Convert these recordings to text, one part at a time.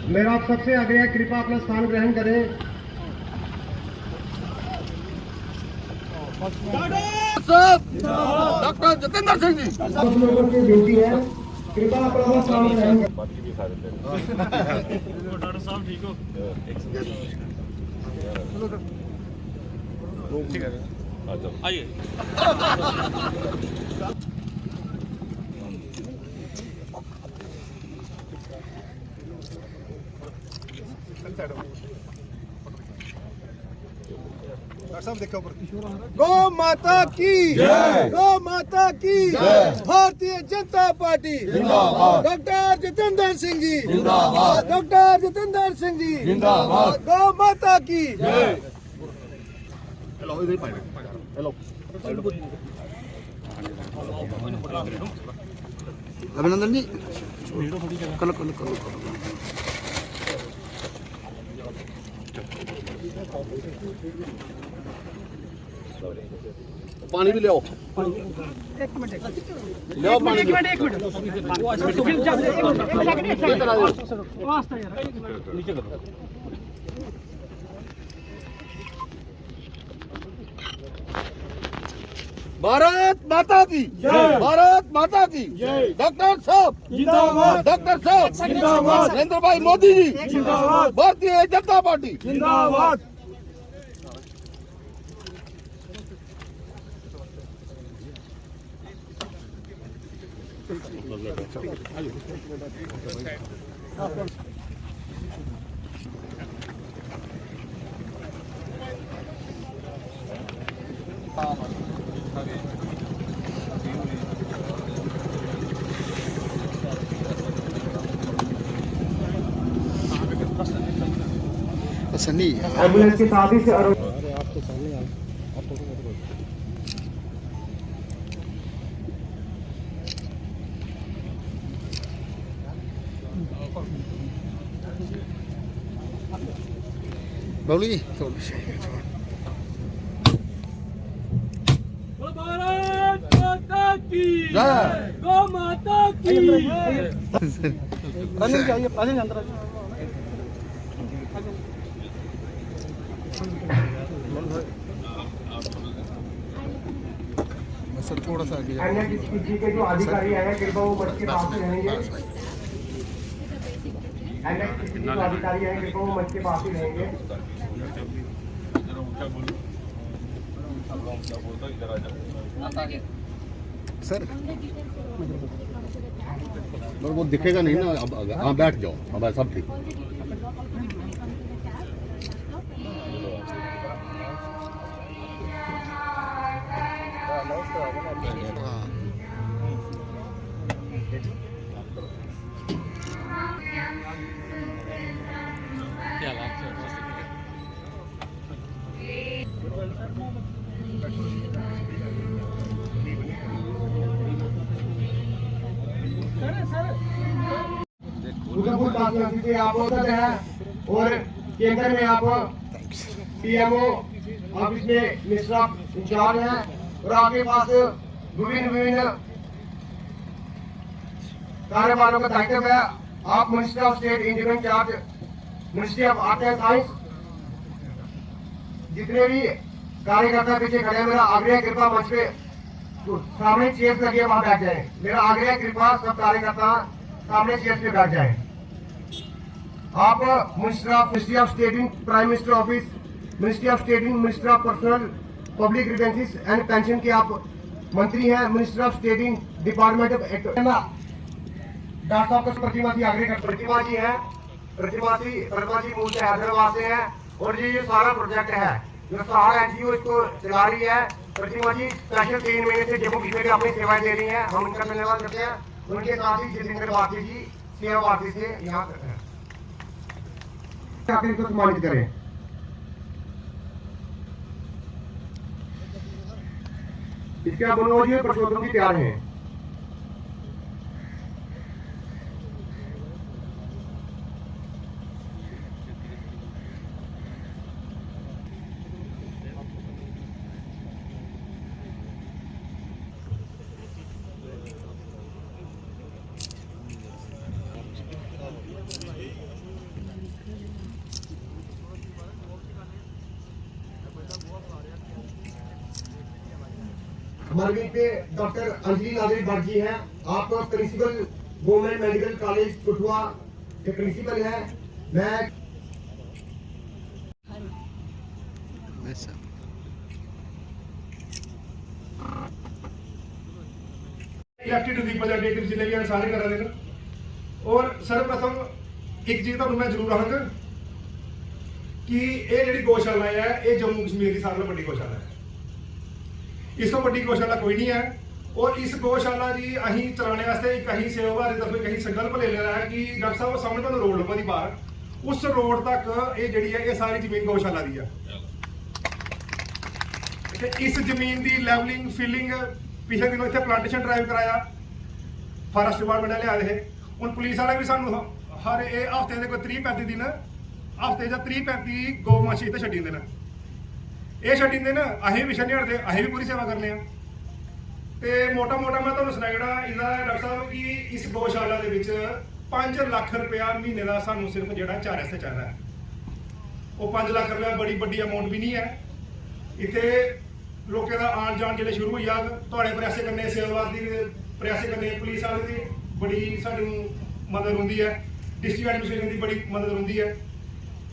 मेरा आप सबसे आग्रह है, कृपया अपना स्थान ग्रहण करें। डॉक्टर जितेंद्र सिंह जी सब लोगों की बेटी है, कृपया अपना स्थान ग्रहण करें। डॉक्टर साहब ठीक हो? ठीक है, आइए। गौ माता की जय, गौ माता की जय, भारतीय जनता पार्टी जिंदाबाद, डॉक्टर जितेंद्र सिंह जी जिंदाबाद, डॉक्टर जितेंद्र सिंह जी जिंदाबाद, गौ माता की जय। अभिनंदन जी कलो कलो कलो पानी भी ले आओ। एक मिनट ले आओ पानी। एक मिनट नीचे करो। भारत माता की जय, भारत माता की जय, डॉक्टर साहब जिंदाबाद, डॉक्टर साहब जिंदाबाद, नरेंद्र भाई मोदी जी जिंदाबाद, भारतीय जनता पार्टी जिंदाबाद। सन्नी एम्बुलेंस के साथ ही से बबली भारत माता की जय, गौ माता की सर थोड़ा सा आगे एनएचपीसी के जो अधिकारी हैं, कृपया वो मंच के पास ही रहेंगे। एनएचपीसी के जो अधिकारी हैं, कृपया वो मंच के पास ही रहेंगे। सर वो दिखेगा नहीं ना, अब हाँ बैठ जाओ, अब सब ठीक। आप औसत है और केंद्र में आप पीएमओ ऑफिस में मिनिस्टर ऑफ इंचार्ज हैं और आपके पास विभिन्न कार्यभारों का दायित्व है। आप minister of state engineering charge, ministry of art and science, जितने भी कार्यकर्ता पीछे खड़े हैं, मेरा आग्रह कृपा मंच पे सामने चेयर्स लगी वहां बैठ जाए। मेरा आग्रह कृपा सब कार्यकर्ता सामने चेयर्स पे बैठ जाए। आप ministry of state in prime minister office, ministry of state in minister of personnel public grievances and pension के आप मंत्री हैं। Minister of state in department of doctor साहब का प्रतिमा जी आग्रह कर, प्रतिमा जी है, प्रतिमा जी मूल से हैदराबाद से हैं और ये सारा प्रोजेक्ट है जो सहारा एनजीओ इसको चला रही है। प्रतिमा जी स्पेशल 3 महीने से जम्मू कश्मीर में अपनी सेवाएं दे रही हैं, हम उनका धन्यवाद करते हैं। उनके साथ ही जितेंद्र भारती जी सेवा भारती से यहाँ इनको सम्मानित करें। इसके अब मनोज जी परसोत्तम जी तैयार हैं। हमारे बीच में डॉक्टर अंजलि नागरी भट्ट जी हैं। आप principal government medical college Kathua के प्रिंसिपल हैं। मैं इलेक्टेड रिप्रेजेंटेटिव जिन्हें भी सारे करा देना। और सर्वप्रथम एक चीज तुहानू मैं जरूर आखांगा कि ये जी गौशाला है ये जम्मू कश्मीर की सारे नालों बड़ी गौशाला है। इस तो बड़ी गौशाला कोई नहीं है। और इस गौशाला जी अहीं चलाने वास्ते एक अहीं सेवा विभाग की तरफ एक अहीं संकल्प ले लिया है कि डॉक्टर साहब सामने तुहानू रोड लब्भा दी बाहर, उस रोड तक ये जी है ये सारी जमीन गौशाला दी है। ते इस जमीन की लैवलिंग फिलिंग पिछले दिनों इतने प्लांटेशन ड्राइव कराया, फॉरेस्ट डिपार्टमेंट लिया थे। हूँ पुलिस वाले भी सानू हर ये हफ्ते के कोई 30-35 दिन हफ्ते या 30-35 गौ माशी इतने छड्डी देना। ये छड्डी देना अं पिछे नहीं हटते, अं भी पूरी सेवा करने। तो मोटा मोटा मैं तुहानू सुनाई ओड़ां इसदा डॉक्टर साहब कि इस गौशाला के 5 लाख रुपया महीने का सानू सिर्फ जोड़ा चारे वास्ते चाहिए है। वो 5 लाख रुपया बड़ी बड़ी अमाउंट भी नहीं है। इतने लोगों का आन जान जो शुरू हो जाग थोड़े प्रयासे करने सेवा की प्रयासे करने पुलिस वाले की बड़ी सानू मदद होंगी है, डिस्ट्रिक्ट एडमिनिस्ट्रेशन की बड़ी मदद होंगी है।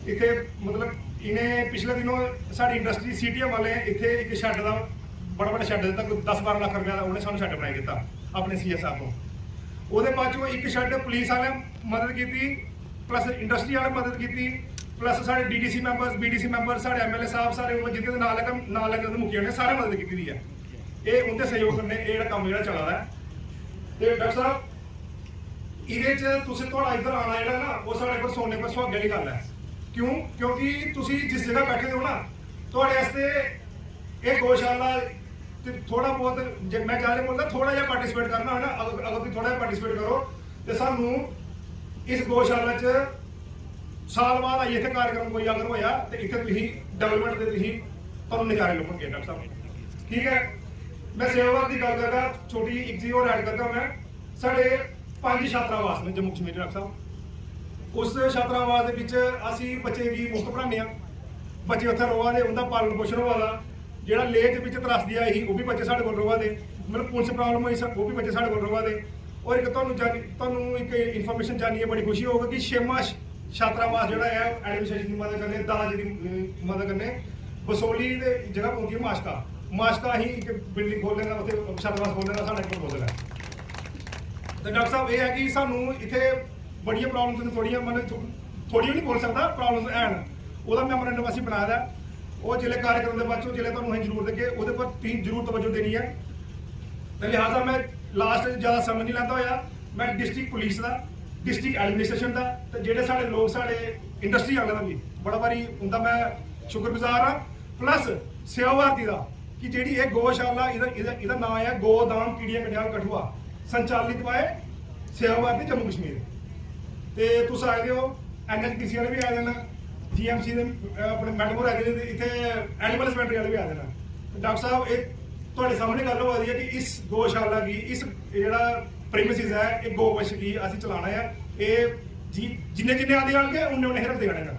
इतने मतलब इन्हें पिछले दिनों साड़ी इंडस्ट्री सीटीएम वाले इतने एक शैड का बड़ा बड़ा शैड दिता, 10-12 लाख रुपया का उन्हें सानू शैड बनाई दिता अपने CS साहब को। वो बाद चो एक शैड पुलिस वाले मदद की, प्लस इंडस्ट्री वाले मदद की, प्लस साढ़े DDC मैंबर BDC मैंबर साढ़े MLA साहब सारे जितने नाल लगे मुखिया ने सारे मदद की है। ये उनके सहयोग करने ये काम जो चला रहा है। तो डॉक्टर साहब ये थोड़ा इधर आना जो ना वो साढ़े पर सोने पर सुहागे वाली गल है। क्यों? क्योंकि तुम जिस जगह बैठे हो ना थोड़े वास्ते ये गौशाला थोड़ा बहुत मैं ज़्यादा बोलता थोड़ा जहा पार्टिसिपेट करना है ना, अगर तुम थोड़ा पार्टिसिपेट करो तो सानू इस गौशाला साल बाद आई इतने कार्यक्रम कोई अगर होया तो इतने डेवलपमेंट के तुम नज़ारे लभणगे डॉक्टर साहब। ठीक है, मैं सेवा की गल करता छोटी एक चीज़ और ऐड करता मैं साढ़े 5 छात्रावास ने जम्मू कश्मीर डॉक्टर साहब। उस छात्रावास के असी बच्चे की मुफ्त पढ़ाने, बच्चे उत्थे रोआ दे, उनका पालन पोषण होआ दा। जो लेह के त्रासदी आई वो भी बच्चे साढ़े को रोआ दे, मतलब पुलिस प्रॉब्लम हुई वो भी बच्चे साढ़े को रोआ दे। और एक तुहानू एक इन्फॉर्मेशन जानिए बड़ी खुशी होगी कि छेवां छात्रावास जो है एडमिनिस्ट्रेशन की मदद करने, दादा जी की मदद करने बसोली के जगह पहुंची है माशका ही एक बिल्डिंग खोल लेना, उत्थे छात्रावास खोल लेना साढ़े को बोल देना। तो डॉक्टर साहब ये है कि सानू इतने बड़िया प्रॉब्लम थोड़िया मतलब थोड़ी नहीं बोल सकता प्रॉब्लम है वह मैमोरेंडम असीं बनाया है। वो जिले कार्यक्रम के बाद जिले तुहानू असीं जरूर देंगे वो पर तुसीं जरूर तवज्जो देनी है। तो लिहाजा मैं लास्ट ज़्यादा समय नहीं लैंदा होया, मैं डिस्ट्रिक्ट पुलिस का डिस्ट्रिक्ट एडमिनिस्ट्रेशन का तो जोड़े साढ़े लोग साढ़े इंडस्ट्री वाले का भी बड़ा बारी उनका मैं शुक्रगुजार हाँ। प्लस सेवा भारती का कि जी ये गौशाला इहदा नाम है गोदाम कीड़िया कटियाल कठुआ संचालित बाय सेवा भारती जम्मू कश्मीर। तो तुस आए हो NHPC वाले भी आए देना, GMC अपने मैडम होर आए दे, इतने एनिमल हस्बेंडरी वाले भी आए देना। डॉक्टर साहब एक तुहाडे सामने गल हो रही है कि इस गौशाला की इस जिहड़ा प्रीमिसिस है ये गौवंश की असीं चलाना है। ये जी जिन्ने जिन्ने आदि आएंगे उन्ने उन्ने हिरते जाने का।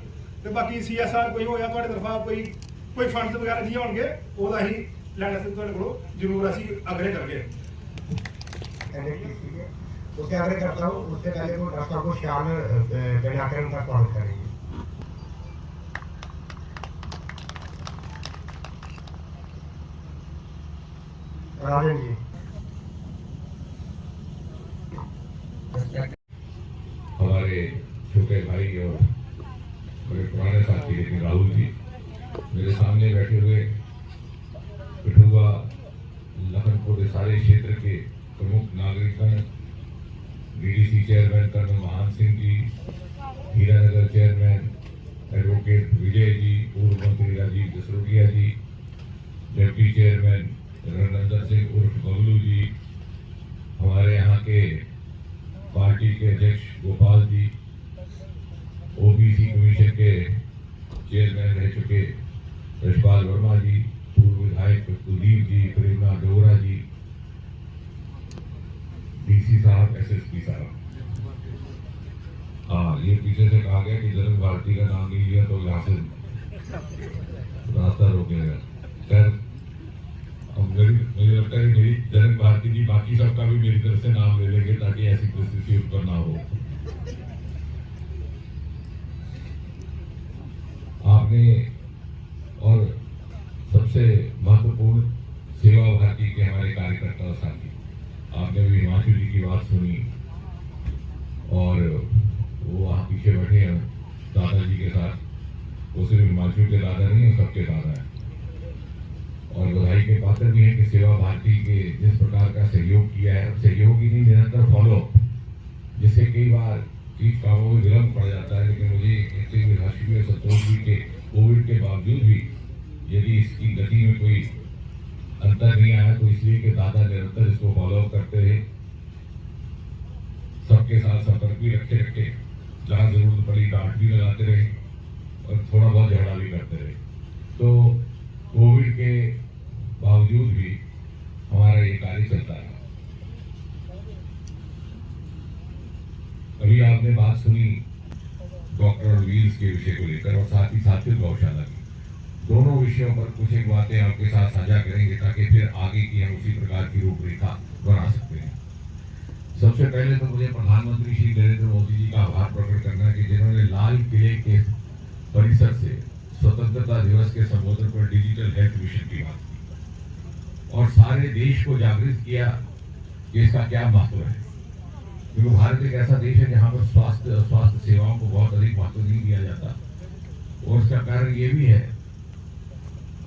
तो बाकी CSR कोई होया तुहाडे तरफा कोई फंड्स वगैरह जी होणगे वो असीं लैण वास्ते तुहाडे कोलों जरूर असीं आग्रह करगे। उससे आग्रह करता हूँ, उससे पहले वो डॉक्टर को शाल पहनाकर उनका स्वागत करेंगे। राजन जी हमारे छोटे भाई और बड़े पुराने साथी लेकिन राहुल जी मेरे सामने बैठे हुए कठुआ लखनपुर सारे क्षेत्र के प्रमुख नागरिकगण, DDC चेयरमैन कर्नल महान सिंह जी, हीरानगर चेयरमैन एडवोकेट विजय जी, पूर्व मंत्री राजीव जसरोटिया जी, डिप्टी चेयरमैन रघुनंदन सिंह उर्फ बबलू जी, हमारे यहाँ के पार्टी के अध्यक्ष गोपाल जी, OBC कमीशन के चेयरमैन रह चुके यशपाल वर्मा जी, पूर्व विधायक कुलदीप जी, प्रेमा डोगरा जी, DC साहब, SSP साहब। हाँ, ये पीछे से कहा गया कि जनक भारती का नाम नहीं लिया तो यहाँ से रास्ता रोकेगा। खैर हम मुझे लगता है मेरी जनक भारती जी बाकी सबका भी मेरी तरफ से नाम ले लेंगे ताकि ऐसी परिस्थिति उत्पन्न ना हो। आपने और सबसे महत्वपूर्ण सेवा भारती के हमारे कार्यकर्ता और साथी, आपने भी हिमांशु जी की बात सुनी और वो वहाँ पीछे बैठे हैं दादाजी के साथ। वो सिर्फ हिमांशु के दादा नहीं है, सबके दादा है और बधाई के पात्र भी हैं कि सेवा भारती के जिस प्रकार का सहयोग किया है, सहयोग ही नहीं निरंतर फॉलो, जिससे कई बार कुछ कामों में विलम्ब पड़ जाता है, लेकिन मुझे कहते हुए हर्ष और संतोष भी के कोविड के बावजूद भी यदि इसकी गति में कोई अंतर नहीं आया तो इसलिए कि दादा निरंतर इसको फॉलो करते रहे, सबके साथ संपर्क भी रखे, जहाँ जरूरत पड़ी डांट भी लगाते रहे और थोड़ा बहुत झगड़ा भी करते रहे। तो कोविड के बावजूद भी हमारा ये कार्य चलता है। अभी आपने बात सुनी डॉक्टर और व्हील्स के विषय को लेकर और साथ ही साथियों गौशाला की, दोनों विषयों पर कुछ एक बातें आपके साथ साझा करेंगे ताकि फिर आगे की हम उसी प्रकार की रूपरेखा बना सकते हैं। सबसे पहले तो मुझे प्रधानमंत्री श्री नरेंद्र मोदी जी का आभार प्रकट करना है कि जिन्होंने लाल किले के परिसर से स्वतंत्रता दिवस के संबोधन पर डिजिटल हेल्थ मिशन की बात की और सारे देश को जागृत किया कि इसका क्या महत्व है, क्योंकि भारत एक ऐसा देश है जहाँ पर स्वास्थ्य सेवाओं को बहुत अधिक महत्व नहीं दिया जाता और इसका कारण ये भी है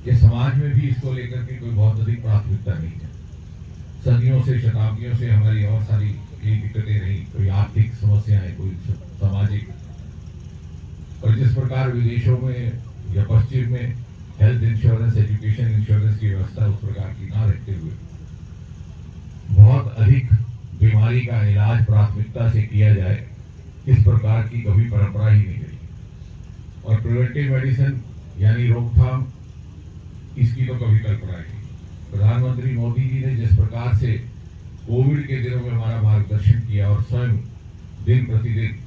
कि समाज में भी इसको लेकर के कोई बहुत अधिक प्राथमिकता नहीं है। सदियों से शताब्दियों से हमारी और सारी कई दिक्कतें रही, कोई आर्थिक समस्याएं, कोई सामाजिक, और जिस प्रकार विदेशों में या पश्चिम में हेल्थ इंश्योरेंस, एजुकेशन इंश्योरेंस की व्यवस्था उस प्रकार की ना रखते हुए बहुत अधिक बीमारी का इलाज प्राथमिकता से किया जाए, इस प्रकार की कभी परंपरा ही नहीं रही। और प्रिवेंटिव मेडिसिन यानी रोकथाम, इसकी तो कभी कल्पना नहीं। प्रधानमंत्री मोदी जी ने जिस प्रकार से कोविड के दिनों में हमारा मार्गदर्शन किया और स्वयं दिन प्रतिदिन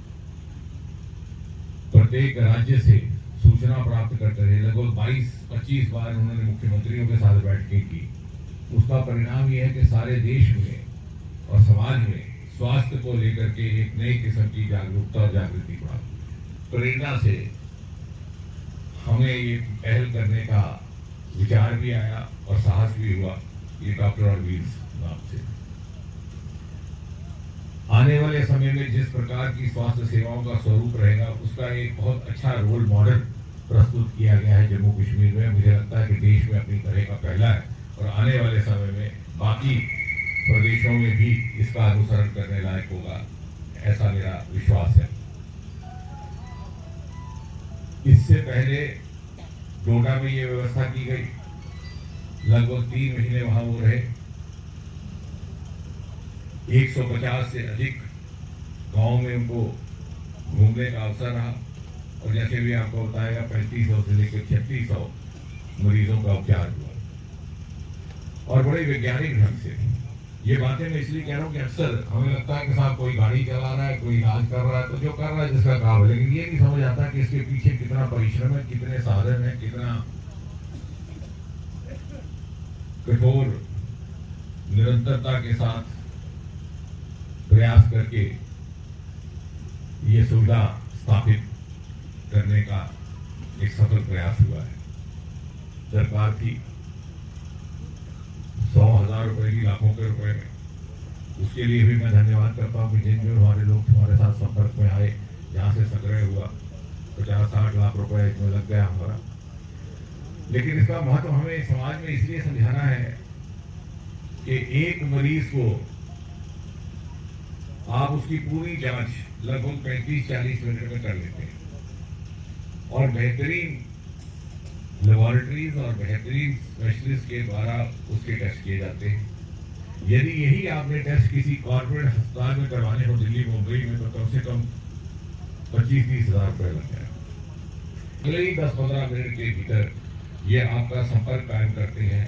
प्रत्येक राज्य से सूचना प्राप्त करते रहे, लगभग 22-25 बार उन्होंने मुख्यमंत्रियों के साथ बैठकें की, उसका परिणाम यह है कि सारे देश में और समाज में स्वास्थ्य को लेकर के एक नई किस्म की जागरूकता और जागृति प्राप्त। प्रेरणा से हमें ये पहल करने का विचार भी आया और साहस भी हुआ, ये डॉक्टर और व्हील्स नाम से। आने वाले समय में जिस प्रकार की स्वास्थ्य सेवाओं का स्वरूप रहेगा, उसका एक बहुत अच्छा रोल मॉडल प्रस्तुत किया गया है जम्मू कश्मीर में। मुझे लगता है कि देश में अपनी तरह का पहला है और आने वाले समय में बाकी प्रदेशों में भी इसका अनुसरण करने लायक होगा, ऐसा मेरा विश्वास है। इससे पहले डोडा में ये व्यवस्था की गई, लगभग 3 महीने वहां वो रहे, 150 से अधिक गांव में उनको घूमने का अवसर रहा और जैसे भी आपको बताएगा 3500 से लेकर 3600 मरीजों का उपचार हुआ और बड़े वैज्ञानिक ढंग से। ये बातें मैं इसलिए कह रहा हूँ कि अक्सर हमें लगता है कि साहब कोई गाड़ी चला रहा है, कोई इलाज कर रहा है, तो जो कर रहा है जिसका काम है, लेकिन ये नहीं समझ आता कि इसके पीछे कितना परिश्रम है, कितने साधन है, कितना कठोर निरंतरता के साथ प्रयास करके ये सुविधा स्थापित करने का एक सफल प्रयास हुआ है। सरकार की 100,000 रुपए की, लाखों के रुपए में, उसके लिए भी मैं धन्यवाद करता हूँ कि जिन जो हमारे लोग हमारे साथ संपर्क में आए, जहाँ से संग्रह हुआ 50-60 लाख रुपए इसमें लग गया हमारा। लेकिन इसका महत्व हमें समाज में इसलिए समझाना है कि एक मरीज को आप उसकी पूरी जांच लगभग 35-40 मिनट में कर लेते हैं और बेहतरीन लेबोरेटरीज और बेहतरीन स्पेशलिस्ट के द्वारा उसके टेस्ट किए जाते हैं। यदि यही आपने टेस्ट किसी कॉर्पोरेट अस्पताल में करवाने हो दिल्ली मुंबई में, तो कम से कम 25-30 हज़ार रुपये लग जाए। अगले ही 10-15 मिनट के भीतर ये आपका संपर्क कायम करते हैं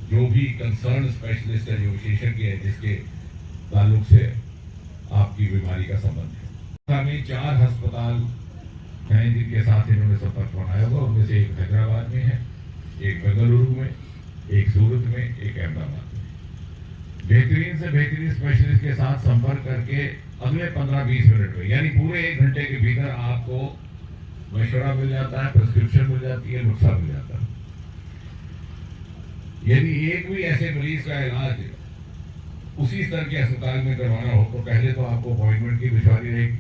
जो भी कंसर्न स्पेशलिस्ट है, जो विशेषज्ञ है, जिसके ताल्लुक से आपकी बीमारी का संबंध है। हमें 4 अस्पताल हैं जिनके साथ इन्होंने संपर्क बनाया हुआ, उनमें से एक हैदराबाद में है, एक बेंगलुरु में, एक सूरत में, एक अहमदाबाद में। बेहतरीन से बेहतरीन स्पेशलिस्ट के साथ संपर्क करके अगले 15-20 मिनट में, यानी पूरे 1 घंटे के भीतर आपको मशवरा मिल जाता है, प्रिस्क्रिप्शन मिल जाती है, नुस्खा मिल जाता है। यदि एक भी ऐसे मरीज का इलाज उसी स्तर के अस्पताल में करवाना हो तो पहले तो आपको अपॉइंटमेंट की दुश्वारी रहेगी।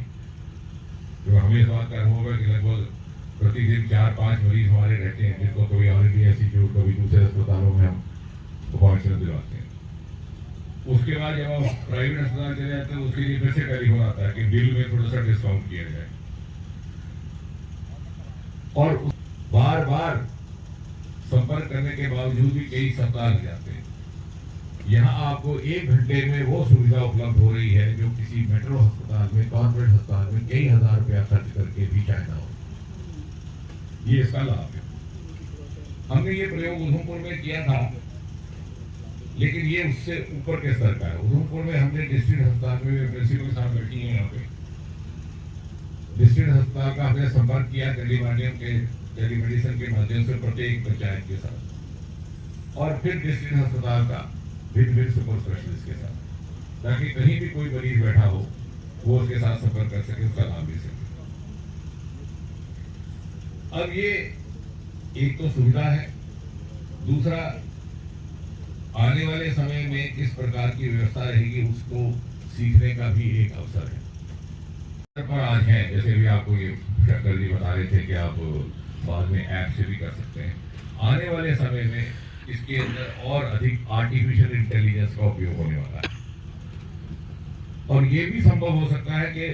जो हमें इस बात का अनुभव है कि लगभग प्रतिदिन 4-5 मरीज हमारे रहते हैं जिनको कभी ऑलरेडी इंस्टीट्यूट, कभी दूसरे अस्पतालों में हम अपॉइंटमेंट दिलाते हैं। उसके बाद जब हम प्राइवेट अस्पताल चले जाते हैं उसके लिए फिर से टेलीफोन आता है कि बिल में थोड़ा सा डिस्काउंट किया जाए, और बार बार संपर्क करने के बावजूद भी कई सप्ताह लग जाते हैं। यहाँ आपको 1 घंटे में वो सुविधा उपलब्ध हो रही है जो किसी मेट्रो अस्पताल में, कॉर्पोरेट अस्पताल में कई हजार रुपया खर्च करके भी चाहना हो। ये इसका लाभ है। हमने ये प्रयोग उधमपुर में किया था, लेकिन ये उससे ऊपर के स्तर का है। उधमपुर में हमने डिस्ट्रिक्ट अस्पताल में, प्रिंसिपल साहब बैठी हैं यहाँ पे, डिस्ट्रिक्ट अस्पताल का हमने संपर्क किया टेलीमेडिसिन के माध्यम से प्रत्येक पंचायत के साथ, और फिर डिस्ट्रिक्ट अस्पताल का भिन्न सुपर स्पेशलिस्ट के साथ, ताकि कहीं भी कोई मरीज बैठा हो वो उसके साथ संपर्क कर सके, उसका लाभ ले सके। अब ये एक तो सुविधा है, दूसरा आने वाले समय में किस प्रकार की व्यवस्था रहेगी उसको सीखने का भी एक अवसर है। पर आज है, जैसे भी आपको ये शक्कर जी बता रहे थे कि आप बाद में ऐप से भी कर सकते हैं। आने वाले समय में इसके अंदर और अधिक आर्टिफिशियल इंटेलिजेंस का उपयोग होने वाला है, और ये भी संभव हो सकता है कि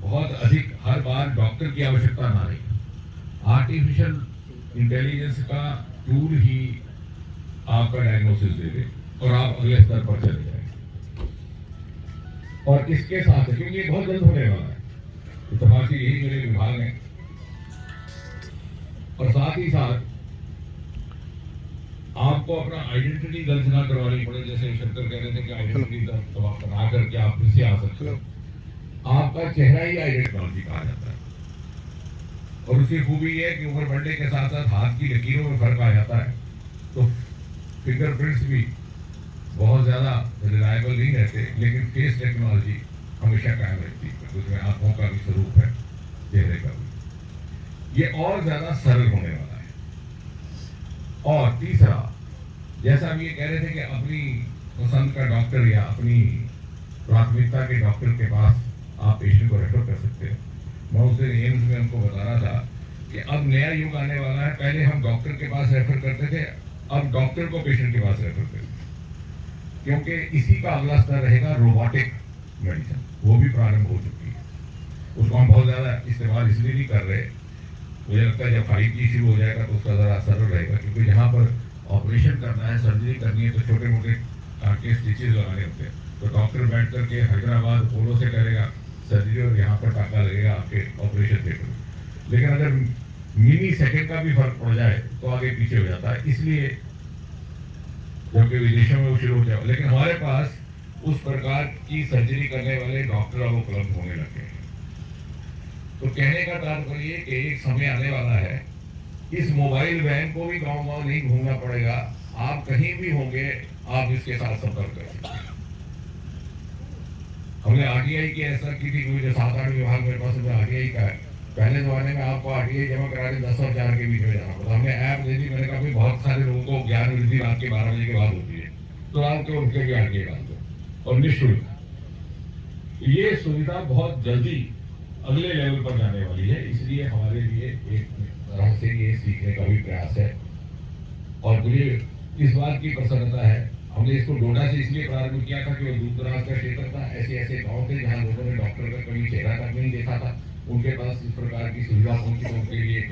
बहुत अधिक हर बार डॉक्टर की आवश्यकता ना रही, आर्टिफिशियल इंटेलिजेंस का टूल ही आपका डायग्नोसिस दे दे और आप अगले स्तर पर चले जाएंगे। और इसके साथ, क्योंकि ये बहुत जल्द होने वाला है, इत्तेफाक से यही मेरे विभाग है, और साथ ही साथ आपको अपना आइडेंटिटी दर्ज ना करवानी पड़े। जैसे शंकर कह रहे थे कि आइडेंटिटी दर्ज बना करके आप फिर से आ सकते हो। आपका चेहरा ही आइडेंटिटी कहा जाता है, और उसकी खूबी ये है कि उम्र बढ़ने के साथ साथ हाथ की लकीरों में फर्क आ जाता है, तो फिंगरप्रिंट्स भी बहुत ज्यादा रिलायबल नहीं रहते, लेकिन फेस टेक्नोलॉजी हमेशा कायम रहती है। उसमें आंखों का भी स्वरूप है, चेहरे का भी, ये और ज्यादा सरल होने वाला है। और तीसरा, जैसा हम ये कह रहे थे कि अपनी पसंद का डॉक्टर या अपनी प्राथमिकता के डॉक्टर के पास आप पेशेंट को रेफर कर सकते हैं। मैं उस दिन एम्स में उनको बता रहा था कि अब नया युग आने वाला है। पहले हम डॉक्टर के पास रेफर करते थे, अब डॉक्टर को पेशेंट के पास रेफर करते हैं, क्योंकि इसी का अगला स्तर रहेगा रोबोटिक मेडिसिन। वो भी प्रारंभ हो चुकी है, उसको हम बहुत ज्यादा इस्तेमाल इसलिए नहीं कर रहे। मुझे लगता है जब 5G शुरू हो जाएगा तो उसका जरा सरल रहेगा, क्योंकि जहाँ पर ऑपरेशन करना है, सर्जरी करनी है, तो छोटे मोटे टाँके स्टिचेज लगाने होते हैं, तो डॉक्टर बैठ करके हैदराबाद अपोलो से करेगा सर्जरी, और यहाँ पर टाँका लगेगा आपके ऑपरेशन थिएटर में। लेकिन अगर मिनी सेकेंड का भी फर्क पड़ जाए तो आगे पीछे हो जाता है। इसलिए जबकि विदेशों में वो शुरू हो जाए, लेकिन हमारे पास उस प्रकार की सर्जरी करने वाले डॉक्टर अब उपलब्ध होने लगे हैं। तो कहने का तात्पर्य कि एक समय आने वाला है, इस मोबाइल वैन को भी गांव-गांव नहीं घूमना पड़ेगा, आप कहीं भी होंगे आप इसके साथ संपर्क कर सकते हैं। हमने RTI की ऐसा की थी, क्योंकि 7-8 विभाग मेरे पास RTI का है। पहले जमाने में आपको RTI जमा कराने 10 और 4 के बीच में जाना पड़ता। हमने ऐप दे दी, मैंने कहा भाई बहुत सारे लोगों को ज्ञान वृद्धि रात के 12 बजे के बाद होती है, तो रात को उनके भी RTI डाल दो, और निःशुल्क। ये सुविधा बहुत जल्दी अगले लेवल पर जाने वाली है, इसलिए हमारे लिए एक तरह से ये सीखने का भी प्रयास है। और मुझे इस बात की प्रसन्नता है, हमने इसको डोडा से इसलिए प्रारंभ किया था कि वो दूर दराज का क्षेत्र था, ऐसे ऐसे गाँव थे जहाँ लोगों ने डॉक्टर का कभी चेहरा तक नहीं देखा था, उनके पास इस प्रकार की सुविधा पहुंची, तो उनके लिए एक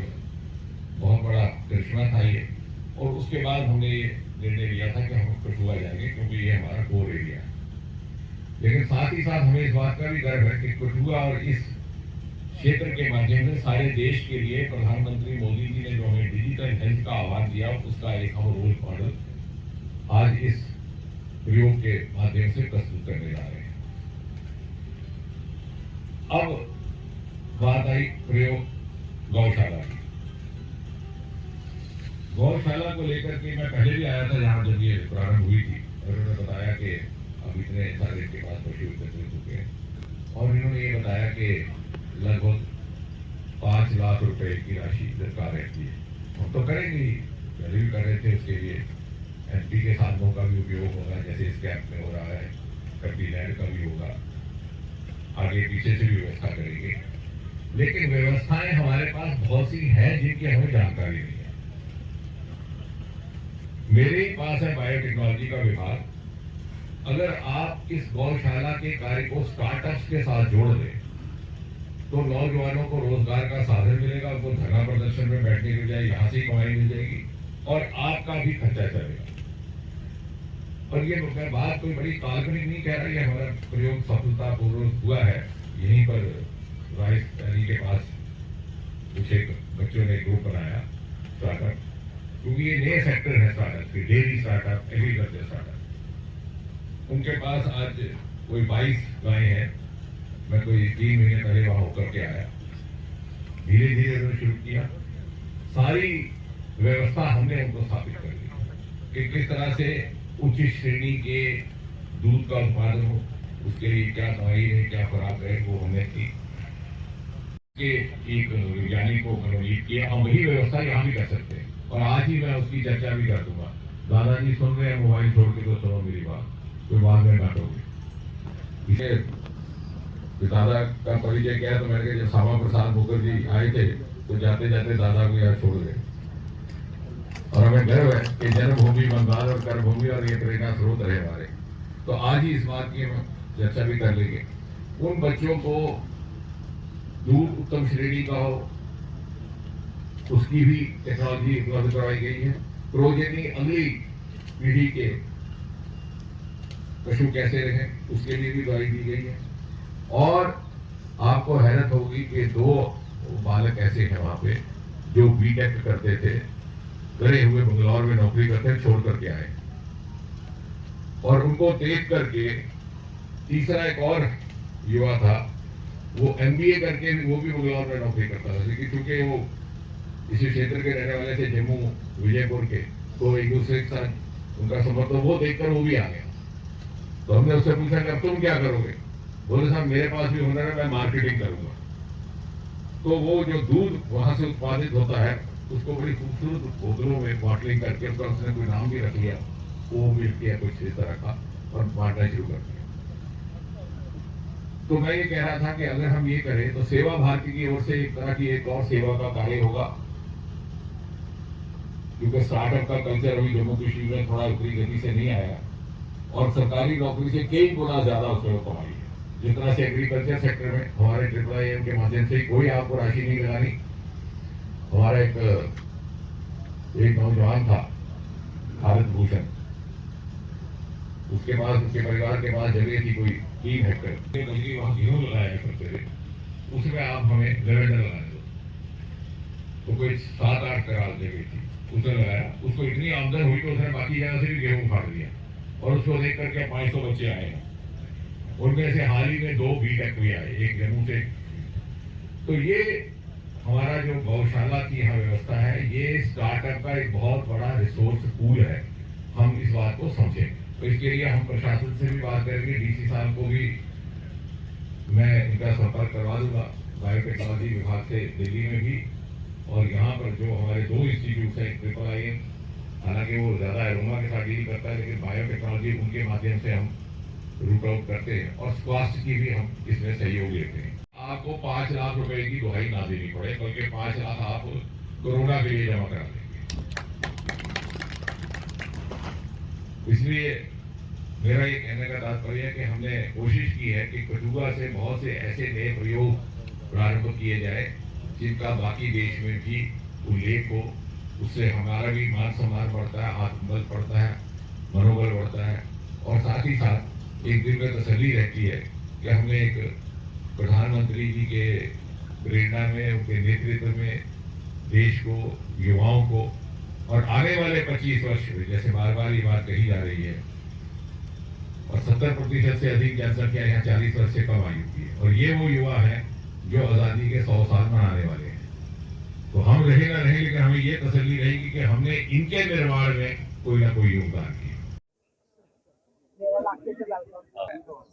बहुत बड़ा करिश्मा था ये। और उसके बाद हमने ये निर्णय लिया था कि हम कठुआ जाएंगे, क्योंकि ये हमारा कोर एरिया है। लेकिन साथ ही साथ हमें इस बात का भी गर्व है कि कठुआ और इस क्षेत्र के माध्यम से सारे देश के लिए प्रधानमंत्री मोदी जी ने जो हमें डिजिटल हेल्थ का आह्वान दिया, उसका एक हम रोल मॉडल आज इस प्रयोग के माध्यम से प्रस्तुत करने जा रहे हैं। अब बात आई प्रयोग गौशाला की। गौशाला को लेकर के मैं पहले भी आया था यहाँ जब ये प्रारंभ हुई थी, और उन्होंने बताया कि अब इतने सारे के पास पशु एकत्र हो चुके हैं, और इन्होंने ये बताया कि लगभग 5 लाख रुपए की राशि सरकार रहती है। हम तो करेंगे ही, पहले भी कर रहे थे, उसके लिए एमपी के साधनों का भी उपयोग होगा, जैसे इस कैंप में हो रहा है, कटी लैंड का भी होगा, आगे पीछे से भी व्यवस्था करेंगे। लेकिन व्यवस्थाएं हमारे पास बहुत सी हैं जिनकी हमें जानकारी नहीं है। मेरे ही पास है बायोटेक्नोलॉजी का विभाग। अगर आप इस गौशाला के कार्य को स्टार्टअप्स के साथ जोड़ दें तो नौजवानों को रोजगार का साधन मिलेगा, उनको धरना प्रदर्शन में बैठने के बजाय यहाँ से ही कमाई मिल जाएगी और आपका भी खर्चा चलेगा। और ये मैं बात कोई बड़ी काल्पनिक नहीं कह रहा, ये हमारा प्रयोग सफलतापूर्वक हुआ है। यहीं पर राइस वैली के पास कुछ एक बच्चों ने ग्रुप बनाया स्टार्टअप, क्योंकि ये नए सेक्टर है स्टार्टअप के, डेयरी स्टार्टअप, एग्रीकल्चर स्टार्टअप। उनके पास आज कोई 22 गायें हैं। मैं कोई 3 महीने पहले वहां होकर के आया, धीरे धीरे उन्होंने शुरू किया। सारी व्यवस्था हमने उनको स्थापित कर दी कि किस तरह से उच्च श्रेणी के दूध का उत्पादन हो, उसके लिए क्या दवाई है, क्या खुराक है, वो हमने की कि एक वैज्ञानिक को मनोनीत किया। हम वही व्यवस्था यहाँ भी कर सकते हैं, और आज ही मैं उसकी चर्चा भी कर दूंगा। दादाजी सुन रहे हैं, मोबाइल छोड़ के तो सुनो मेरी बात, कोई बाद में काटोगे। इसे दादा का परिचय किया तो मैंने कहा जब श्यामा प्रसाद मुखर्जी आए थे तो जाते जाते दादा को यहाँ छोड़ गए, और हमें गर्व है कि जन्मभूमि बंगाल और कर्मभूमि और ये प्रेरणा स्रोत रहे हमारे। तो आज ही इस बात की चर्चा भी कर लेंगे। उन बच्चों को दूध उत्तम श्रेणी का हो, उसकी भी टेक्नोलॉजी उपलब्ध करवाई गई है। प्रोजेनी अगली पीढ़ी के पशु कैसे रहें, उसके लिए भी दवाई दी गई है। और आपको हैरत होगी कि 2 बालक ऐसे हैं वहां पे जो बीटेक करते थे, करे हुए बंगलौर में नौकरी करते, छोड़ करके आए, और उनको देख करके तीसरा एक और युवा था, वो MBA करके वो भी बंगलौर में नौकरी करता था। लेकिन चूंकि वो इसी क्षेत्र के रहने वाले थे, जम्मू विजयपुर के, तो एक दूसरे के साथ उनका संपर्क, तो वो देखकर वो भी आ गया। तो हमने उससे पूछा कि अब तुम क्या करोगे? बोले साहब मेरे पास भी हुनर है, मैं मार्केटिंग करूंगा। तो वो जो दूध वहां से उत्पादित होता है उसको बड़ी खूबसूरत बोतलों में बॉटलिंग करके उसका उसने कोई नाम भी रख लिया, वो मिल्क या कुछ इस तरह का, और बांटना शुरू कर दिया। तो मैं ये कह रहा था कि अगर हम ये करें तो सेवा भारती की ओर से एक तरह की एक और सेवा का कार्य होगा, क्योंकि स्टार्टअप का कल्चर अभी जम्मू कश्मीर में थोड़ा उतरी गति से नहीं आया, और सरकारी नौकरी से कई गुना ज्यादा उसमें कमाई है। जिस तरह से एग्रीकल्चर सेक्टर में हमारे IIIM के माध्यम से कोई आपको राशि नहीं लगानी। हमारा एक नौजवान था भारत भूषण, उसके पास उसके परिवार के पास जगह थी कोई 3 हेक्टेयर, बल्कि वहां गेहूं लगाया करते थे, उसमें आप हमें लेवेंडर लगाने दो। तो कोई 7-8 कनाल जगह थी, उसने लगाया। उसको इतनी आमदन हुई तो उसने बाकी जगह से भी गेहूं उखाड़ दिया, और उसको देख करके 500 बच्चे आए हैं। उनमें से हाल ही में 2 बीटेक हुए आए, एक जम्मू से। तो ये हमारा जो गौशाला की यहाँ व्यवस्था है, ये स्टार्टअप का एक बहुत बड़ा रिसोर्स पूल है। हम इस बात को समझें, तो इसके लिए हम प्रशासन से भी बात करेंगे। DC साहब को भी मैं इनका संपर्क करवा दूंगा, बायोटेक्नोलॉजी विभाग से दिल्ली में भी, और यहाँ पर जो हमारे 2 इंस्टीट्यूट हैं, IIIM, हालांकि वो ज्यादा एरोमा के साथ डील करता है, लेकिन बायोटेक्नोलॉजी उनके माध्यम से हम रूट आउट करते हैं, और स्वास्थ्य की भी हम इसमें सहयोग लेते हैं। आपको 5 लाख रुपए की दुहाई ना देनी पड़े, बल्कि 5 लाख आप कोरोना के लिए जमा करा देंगे। इसलिए मेरा ये कहने का तात्पर्य है कि हमने कोशिश की है कि कठुआ से बहुत से ऐसे नए प्रयोग प्रारंभ किए जाए जिनका बाकी देश में भी उल्लेख हो। उससे हमारा भी मान सम्मान बढ़ता है, आत्मबल बढ़ता है, मनोबल बढ़ता है, और साथ ही साथ एक दिन में तसल्ली रहती है कि हमने एक प्रधानमंत्री जी के प्रेरणा में, उनके नेतृत्व में देश को, युवाओं को, और आने वाले 25 वर्ष में, जैसे बार बार ये बात कही जा रही है, और 70% से अधिक जनसंख्या यहाँ 40 वर्ष से कम आयु की है, और ये वो युवा हैं जो आज़ादी के 100 साल मनाने वाले हैं। तो तो हम रहे ना रहे, लेकिन हमें ये तसल्ली रहेगी कि हमने इनके निर्माण में कोई ना कोई योगदान किया।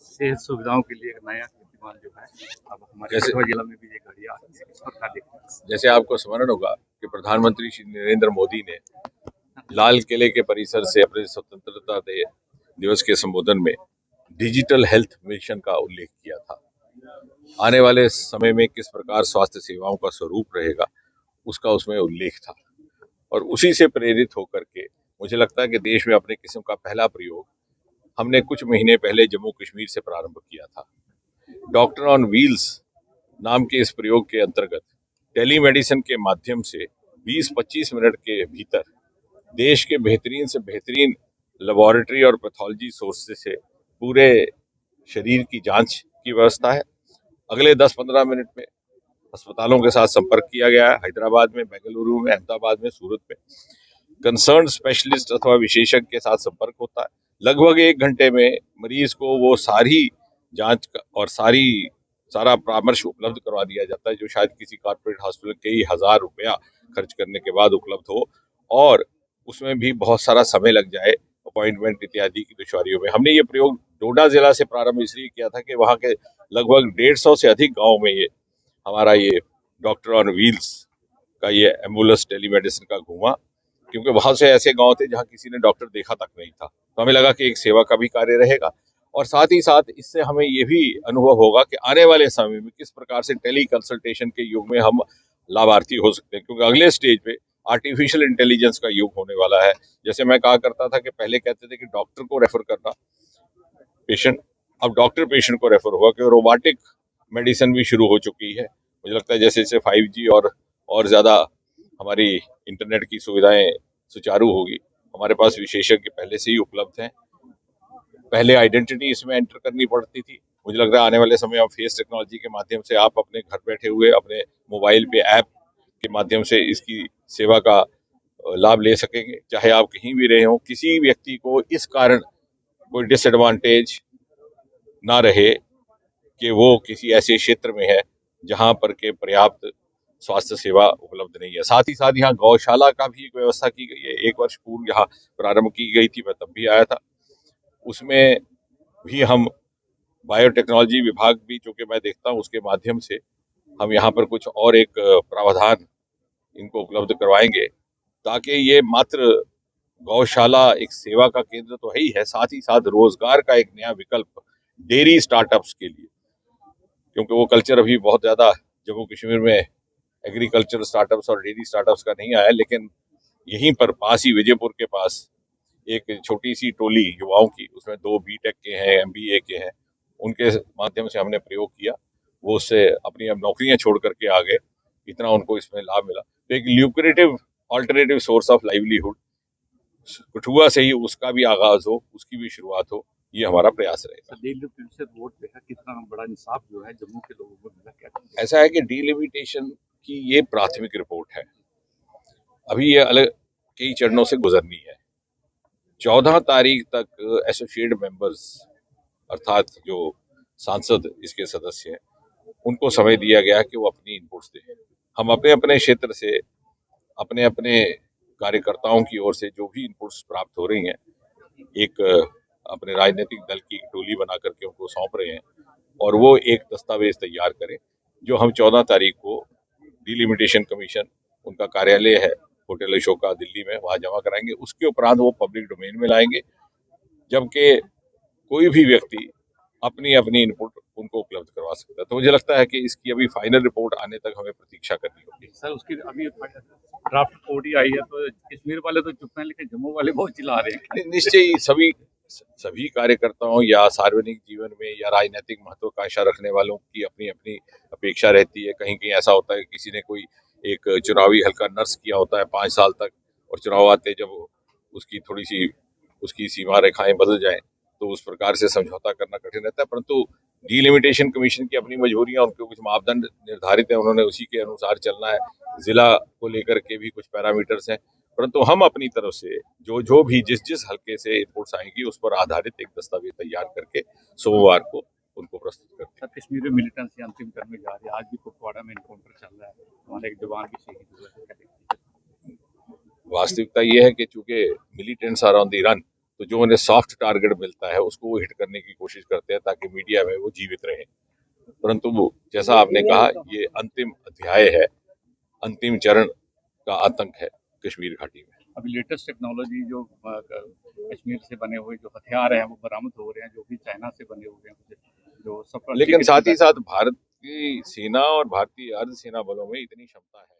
सेहत सुविधाओं के लिए एक नया कीर्तिमान जो है अब हमारे जैसे- कठुआ जिला में भी ये गाड़ियाँ आ रही है, इस पर क्या देखते हैं? जैसे आपको स्मरण होगा कि प्रधानमंत्री श्री नरेंद्र मोदी ने लाल किले के परिसर से अपने स्वतंत्रता दिवस के संबोधन में डिजिटल हेल्थ मिशन का उल्लेख किया था। आने वाले समय में किस प्रकार स्वास्थ्य सेवाओं का स्वरूप रहेगा उसका उसमें उल्लेख था, और उसी से प्रेरित होकर के मुझे लगता है कि देश में अपने किस्म का पहला प्रयोग हमने कुछ महीने पहले जम्मू कश्मीर से प्रारंभ किया था। डॉक्टर ऑन व्हील्स नाम के इस प्रयोग के अंतर्गत टेलीमेडिसिन के माध्यम से 20-25 मिनट के भीतर देश के बेहतरीन से बेहतरीन लेबोरेटरी और पैथोलॉजी सोर्सेज से पूरे शरीर की जांच की व्यवस्था है। अगले 10-15 मिनट में अस्पतालों के साथ संपर्क किया गया है। हैदराबाद में, बेंगलुरु में, अहमदाबाद में, सूरत में कंसर्न स्पेशलिस्ट अथवा विशेषज्ञ के साथ संपर्क होता है। लगभग 1 घंटे में मरीज को वो सारी जांच और सारा परामर्श उपलब्ध करवा दिया जाता है, जो शायद किसी कॉर्पोरेट हॉस्पिटल कई हजार रुपया खर्च करने के बाद उपलब्ध हो, और उसमें भी बहुत सारा समय लग जाए अपॉइंटमेंट इत्यादि की दुश्वारियों में। हमने ये प्रयोग डोडा जिला से प्रारंभ इसलिए किया था कि वहाँ के लगभग 150 से अधिक गाँव में ये हमारा ये डॉक्टर ऑन व्हील्स का ये एम्बुलेंस टेलीमेडिसिन का घूमा, क्योंकि बहुत से ऐसे गांव थे जहां किसी ने डॉक्टर देखा तक नहीं था। तो हमें लगा कि एक सेवा का भी कार्य रहेगा, और साथ ही साथ इससे हमें ये भी अनुभव होगा कि आने वाले समय में किस प्रकार से टेली कंसल्टेशन के युग में हम लाभार्थी हो सकते हैं, क्योंकि अगले स्टेज पे आर्टिफिशियल इंटेलिजेंस का युग होने वाला है। जैसे मैं कहा करता था कि पहले कहते थे कि डॉक्टर को रेफर करना पेशेंट, अब डॉक्टर पेशेंट को रेफर होगा, कि रोबोटिक मेडिसिन भी शुरू हो चुकी है। मुझे लगता है जैसे जैसे 5G और ज़्यादा हमारी इंटरनेट की सुविधाएं सुचारू होगी, हमारे पास विशेषज्ञ पहले से ही उपलब्ध हैं। पहले आइडेंटिटी इसमें एंटर करनी पड़ती थी, मुझे लग रहा है आने वाले समय में फेस टेक्नोलॉजी के माध्यम से आप अपने घर बैठे हुए अपने मोबाइल पे ऐप के माध्यम से इसकी सेवा का लाभ ले सकेंगे, चाहे आप कहीं भी रहे हों। किसी व्यक्ति को इस कारण कोई डिसएडवांटेज ना रहे कि वो किसी ऐसे क्षेत्र में है जहां पर के पर्याप्त स्वास्थ्य सेवा उपलब्ध नहीं है। साथ ही साथ यहाँ गौशाला का भी एक व्यवस्था की गई है। 1 वर्ष पूर्व यहाँ प्रारंभ की गई थी, मैं तब भी आया था। उसमें भी हम बायोटेक्नोलॉजी विभाग भी, जो कि मैं देखता हूँ, उसके माध्यम से हम यहाँ पर कुछ और एक प्रावधान इनको उपलब्ध करवाएंगे, ताकि ये मात्र गौशाला एक सेवा का केंद्र तो है ही है, साथ ही साथ रोजगार का एक नया विकल्प डेयरी स्टार्टअप्स के लिए, क्योंकि वो कल्चर अभी बहुत ज़्यादा जम्मू कश्मीर में एग्रीकल्चर स्टार्टअप्स और डेयरी स्टार्टअप्स का नहीं आया। लेकिन यहीं पर पास ही विजयपुर के पास एक छोटी सी टोली युवाओं की, उसमें 2 BTech के हैं, MBA के हैं, उनके माध्यम से हमने प्रयोग किया। वो उससे अपनी अब नौकरियां छोड़ करके आ गए, इतना उनको इसमें लाभ मिला। तो एक lucrative alternative source of livelihood Kathua से ही उसका भी आगाज हो, उसकी भी शुरुआत हो, ये हमारा प्रयास रहेगा। डिलिमिटेशन वोट देखा कितना बड़ा इंसाफ जो है जम्मू के लोगों को मिला, क्या ऐसा है कि डिलिमिटेशन की ये प्राथमिक रिपोर्ट है, अभी ये अलग कई चरणों से गुजरनी है। 14 तारीख तक एसोसिएट मेंबर्स अर्थात जो सांसद इसके सदस्य हैं, उनको समय दिया गया है कि वो अपनी इनपुट्स दें। हम अपने अपने क्षेत्र से अपने अपने कार्यकर्ताओं की ओर से जो भी इनपुट्स प्राप्त हो रही हैं, एक अपने राजनीतिक दल की टोली बना करके उनको सौंप रहे हैं, और वो एक दस्तावेज तैयार करें, जो हम 14 तारीख को डिलिमिटेशन कमीशन, उनका कार्यालय है होटल अशोका दिल्ली में, वहाँ जमा कराएंगे। उसके उपरांत वो पब्लिक डोमेन में लाएंगे, जबकि कोई भी व्यक्ति अपनी अपनी इनपुट उनको उपलब्ध करवा सकता है। तो मुझे लगता है कि इसकी अभी फाइनल रिपोर्ट आने तक हमें प्रतीक्षा करनी होगी। सर उसकी अभी ड्राफ्ट रिपोर्ट ही आई है, तो कश्मीर वाले तो चुप हैं, लेकिन जम्मू वाले बहुत चिल्ला रहे हैं। निश्चय ही सभी कार्यकर्ताओं या सार्वजनिक जीवन में या राजनीतिक महत्वाकांक्षा रखने वालों की अपनी अपनी अपेक्षा रहती है। कहीं कहीं ऐसा होता है कि किसी ने कोई एक चुनावी हल्का नर्स किया होता है 5 साल तक, और चुनाव आते जब उसकी थोड़ी सी उसकी सीमा रेखाएं बदल जाएं तो उस प्रकार से समझौता करना कठिन रहता है। परंतु डिलिमिटेशन कमीशन की अपनी मजबूरियां, उनके कुछ मापदंड निर्धारित है, उन्होंने उसी के अनुसार चलना है। जिला को लेकर के भी कुछ पैरामीटर्स हैं, परंतु हम अपनी तरफ से जो भी जिस हल्के से इनपुट्स आएंगी उस पर आधारित एक दस्तावेज तैयार करके सोमवार को उनको प्रस्तुत करते हैं। सर, कश्मीर में मिलिटेंसी अंतिम चरण में जा रही है। आज भी कुपवाड़ा में एनकाउंटर चल रहा है, हमारे एक जवान भी शहीद हुए हैं। क्या देखते हैं? वास्तविकता ये है कि चूंकि militants are on the run, तो जो उन्हें सॉफ्ट टारगेट मिलता है उसको वो हिट करने की कोशिश करते हैं ताकि मीडिया में वो जीवित रहे। परंतु वो जैसा आपने कहा, ये अंतिम अध्याय है, अंतिम चरण का आतंक है कश्मीर घाटी में। अभी लेटेस्ट टेक्नोलॉजी जो कश्मीर से बने हुए जो हथियार हैं वो बरामद हो रहे हैं, जो भी चाइना से बने हुए हैं, जो सब। लेकिन साथ ही साथ भारत की सेना और भारतीय अर्धसेना बलों में इतनी क्षमता है